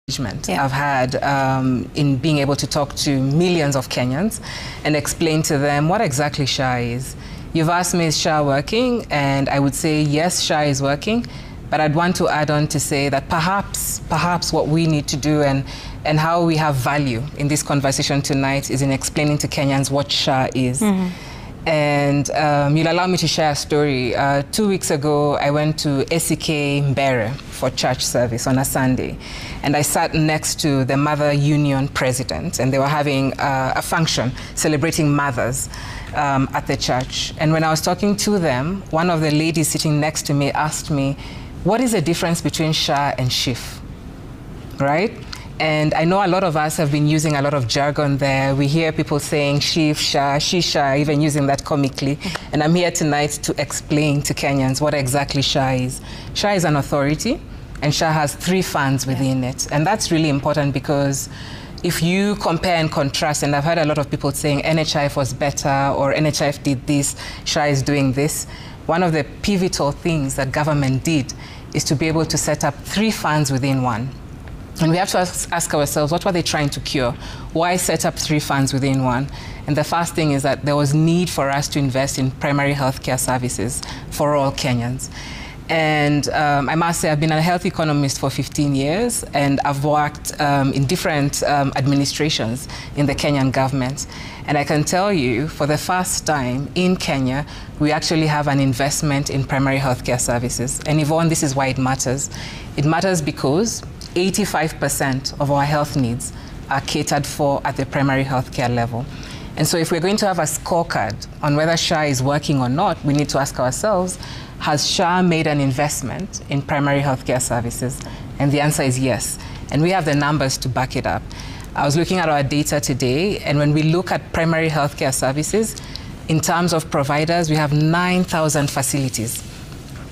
I've had in being able to talk to millions of Kenyans and explain to them what exactly SHA is. You've asked me, is SHA working? And I would say, yes, SHA is working. But I'd want to add on to say that perhaps what we need to do and how we have value in this conversation tonight is in explaining to Kenyans what SHA is. And you'll allow me to share a story. 2 weeks ago, I went to SEK Mbere for church service on a Sunday. And I sat next to the Mother Union president, and they were having a function celebrating mothers at the church. And when I was talking to them, one of the ladies sitting next to me asked me, what is the difference between SHA and SHIF, right? And I know a lot of us have been using a lot of jargon there. We hear people saying SHIF, SHA, SHISHA, even using that comically. And I'm here tonight to explain to Kenyans what exactly SHA is. SHA is an authority, and SHA has 3 funds within it. And that's really important because if you compare and contrast, and I've heard a lot of people saying NHIF was better or NHIF did this, SHA is doing this. One of the pivotal things that government did is to be able to set up 3 funds within one. And we have to ask ourselves, what were they trying to cure? Why set up 3 funds within one? And the first thing is that there was need for us to invest in primary healthcare services for all Kenyans. And I must say, I've been a health economist for 15 years, and I've worked in different administrations in the Kenyan government. And I can tell you, for the first time in Kenya, we actually have an investment in primary healthcare services. And Yvonne, this is why it matters. It matters because 85% of our health needs are catered for at the primary healthcare level. And so if we're going to have a scorecard on whether SHA is working or not, we need to ask ourselves, has SHA made an investment in primary healthcare services? And the answer is yes. And we have the numbers to back it up. I was looking at our data today, and when we look at primary healthcare services, in terms of providers, we have 9,000 facilities.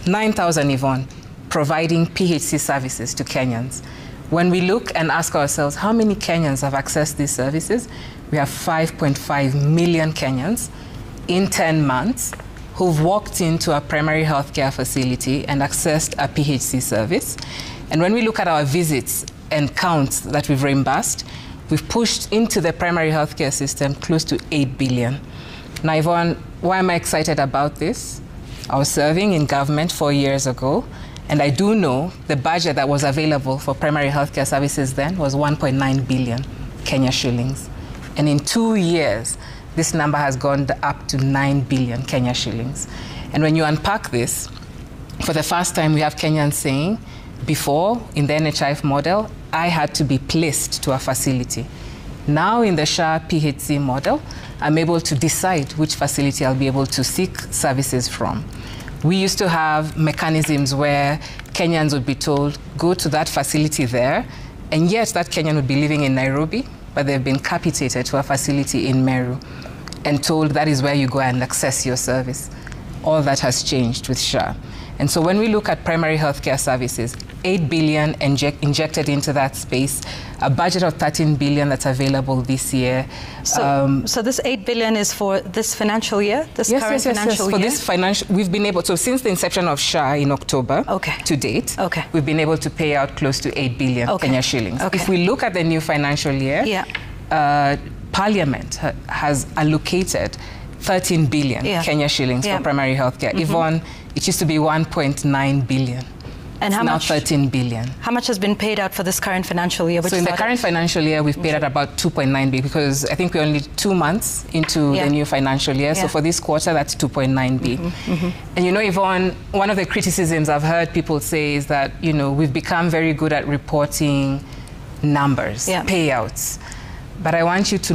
9,000, Yvonne, providing PHC services to Kenyans. When we look and ask ourselves how many Kenyans have accessed these services, we have 5.5 million Kenyans in 10 months who've walked into a primary healthcare facility and accessed a PHC service. And when we look at our visits and counts that we've reimbursed, we've pushed into the primary healthcare system close to 8 billion. Now, Yvonne, why am I excited about this? I was serving in government 4 years ago, and I do know the budget that was available for primary healthcare services then was 1.9 billion Kenya shillings. And in 2 years, this number has gone up to 9 billion Kenya shillings. And when you unpack this, for the first time we have Kenyans saying, before in the NHIF model, I had to be placed to a facility. Now in the SHA PHC model, I'm able to decide which facility I'll be able to seek services from. We used to have mechanisms where Kenyans would be told, go to that facility there, and yet that Kenyan would be living in Nairobi, but they've been capitated to a facility in Meru and told that is where you go and access your service. All that has changed with SHA. And so when we look at primary healthcare services, 8 billion injected into that space, a budget of 13 billion that's available this year. So this 8 billion is for this financial year, this current financial year? For this financial, we've been able to, since the inception of SHA in October to date, we've been able to pay out close to 8 billion Kenya shillings. If we look at the new financial year, Parliament has allocated 13 billion Kenya shillings for primary healthcare. Yvonne, it used to be 1.9 billion. And how much? Now 13 billion. How much has been paid out for this current financial year? So in the current financial year, we've paid out about 2.9 billion because I think we're only 2 months into the new financial year. So for this quarter, that's 2.9 billion. And you know, Yvonne, one of the criticisms I've heard people say is that, you know, we've become very good at reporting numbers, payouts. But I want you to